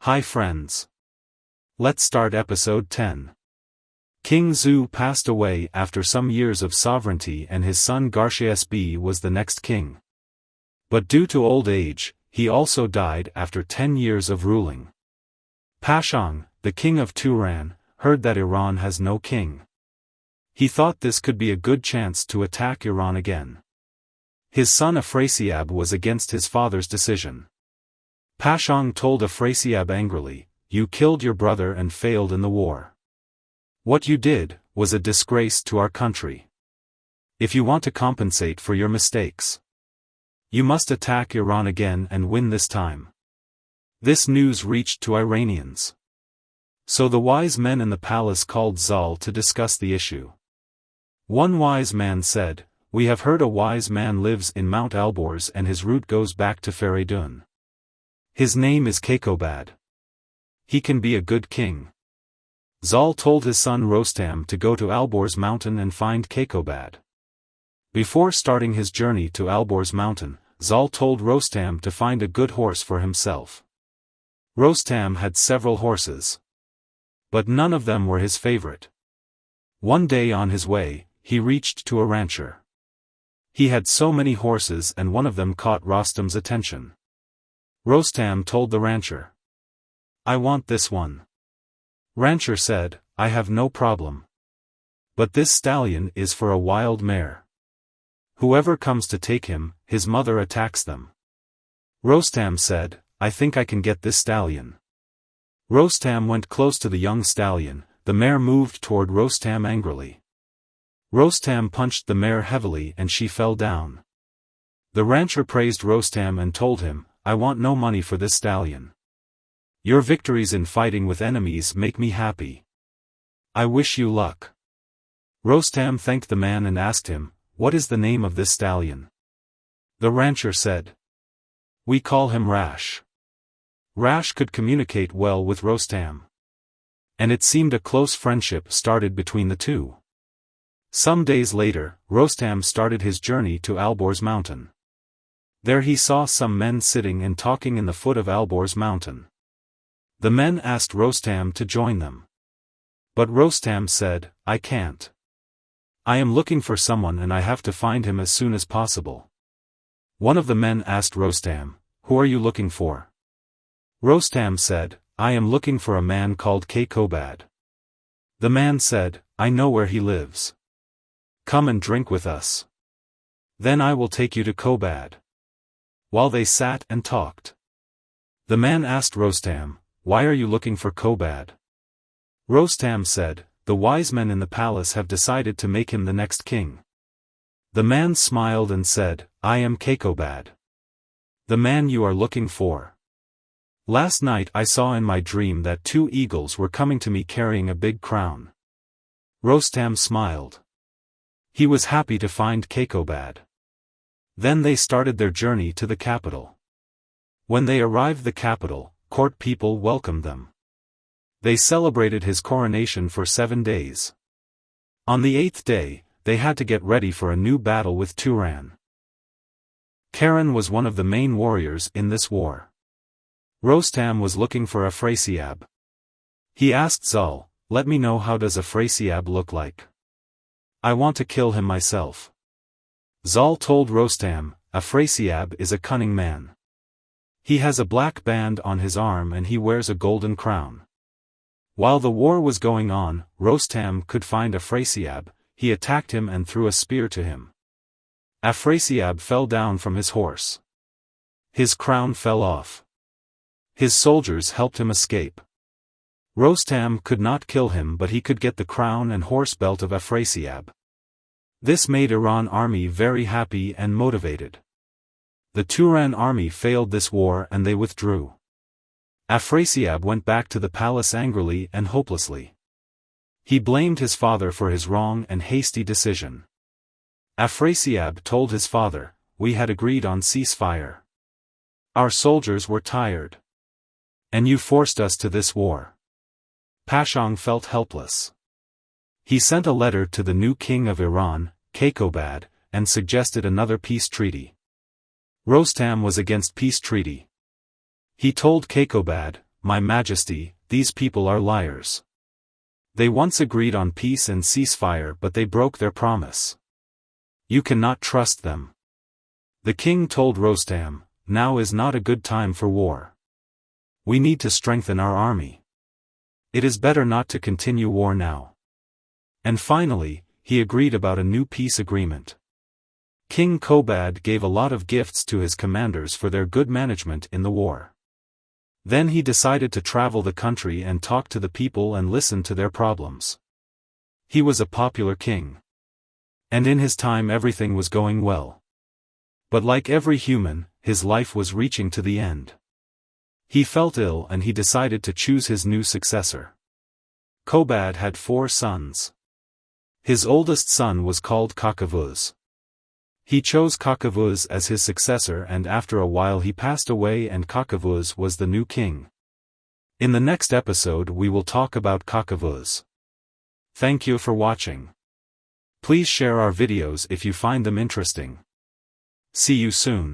Hi friends. Let's start episode 10. King Zu passed away after some years of sovereignty and his son Garshiasb was the next king. But due to old age, he also died after 10 years of ruling. Persian, the king of Tooran, heard that Iran has no king. He thought this could be a good chance to attack Iran again. His son Afrasiab was against his father's decision. Persian told Afrasiab angrily, "You killed your brother and failed in the war. What you did was a disgrace to our country. If you want to compensate for your mistakes, you must attack Iran again and win this time." This news reached to Iranians. So the wise men in the palace called Zal to discuss the issue. One wise man said, "We have heard a wise man lives in Mount Alborz and his route goes back to Feridun. His name is Kayqobaad. He can be a good king." Zal told his son Rostam to go to Alborz mountain and find Kayqobaad. Before starting his journey to Alborz mountain, Zal told Rostam to find a good horse for himself. Rostam had several horses, but none of them were his favorite. One day on his way, he reached to a rancher. He had so many horses and one of them caught Rostam's attention. Rostam told the rancher, "I want this one." Rancher said, "I have no problem. But this stallion is for a wild mare. Whoever comes to take him, his mother attacks them." Rostam said, "I think I can get this stallion." Rostam went close to the young stallion. The mare moved toward Rostam angrily. Rostam punched the mare heavily and she fell down. The rancher praised Rostam and told him, "I want no money for this stallion. Your victories in fighting with enemies make me happy. I wish you luck." Rostam thanked the man and asked him, "What is the name of this stallion?" The rancher said, "We call him Rash." Rash could communicate well with Rostam, and it seemed a close friendship started between the two. Some days later, Rostam started his journey to Alborz mountain. There he saw some men sitting and talking in the foot of Alborz mountain. The men asked Rostam to join them. But Rostam said, "I can't. I am looking for someone and I have to find him as soon as possible." One of the men asked Rostam, "Who are you looking for?" Rostam said, "I am looking for a man called Kayqobaad." The man said, "I know where he lives. Come and drink with us. Then I will take you to Kayqobaad." While they sat and talked, the man asked Rostam, "Why are you looking for Kayqobaad?" Rostam said, "The wise men in the palace have decided to make him the next king." The man smiled and said, "I am Kayqobaad, the man you are looking for. Last night I saw in my dream that 2 eagles were coming to me carrying a big crown." Rostam smiled. He was happy to find Kayqobaad. Then they started their journey to the capital. When they arrived the capital, court people welcomed them. They celebrated his coronation for 7 days. On the 8th day, they had to get ready for a new battle with Tooran. Karen was one of the main warriors in this war. Rostam was looking for Afrasiab. He asked Zal, "Let me know how does Afrasiab look like? I want to kill him myself." Zal told Rostam, "Afrasiab is a cunning man. He has a black band on his arm and he wears a golden crown." While the war was going on, Rostam could find Afrasiab. He attacked him and threw a spear to him. Afrasiab fell down from his horse. His crown fell off. His soldiers helped him escape. Rostam could not kill him but he could get the crown and horse belt of Afrasiab. This made Iran army very happy and motivated. The Tooran army failed this war and they withdrew. Afrasiab went back to the palace angrily and hopelessly. He blamed his father for his wrong and hasty decision. Afrasiab told his father, "We had agreed on ceasefire. Our soldiers were tired. And you forced us to this war." Persian felt helpless. He sent a letter to the new king of Iran, Kayqobaad, and suggested another peace treaty. Rostam was against peace treaty. He told Kayqobaad, "My Majesty, these people are liars. They once agreed on peace and ceasefire but they broke their promise. You cannot trust them." The king told Rostam, "Now is not a good time for war. We need to strengthen our army. It is better not to continue war now." And finally, he agreed about a new peace agreement. King Kayqobaad gave a lot of gifts to his commanders for their good management in the war. Then he decided to travel the country and talk to the people and listen to their problems. He was a popular king. And in his time everything was going well. But like every human, his life was reaching to the end. He felt ill and he decided to choose his new successor. Kayqobaad had 4 sons. His oldest son was called Kayqobaad. He chose Kayqobaad as his successor and after a while he passed away and Kayqobaad was the new king. In the next episode we will talk about Kayqobaad. Thank you for watching. Please share our videos if you find them interesting. See you soon.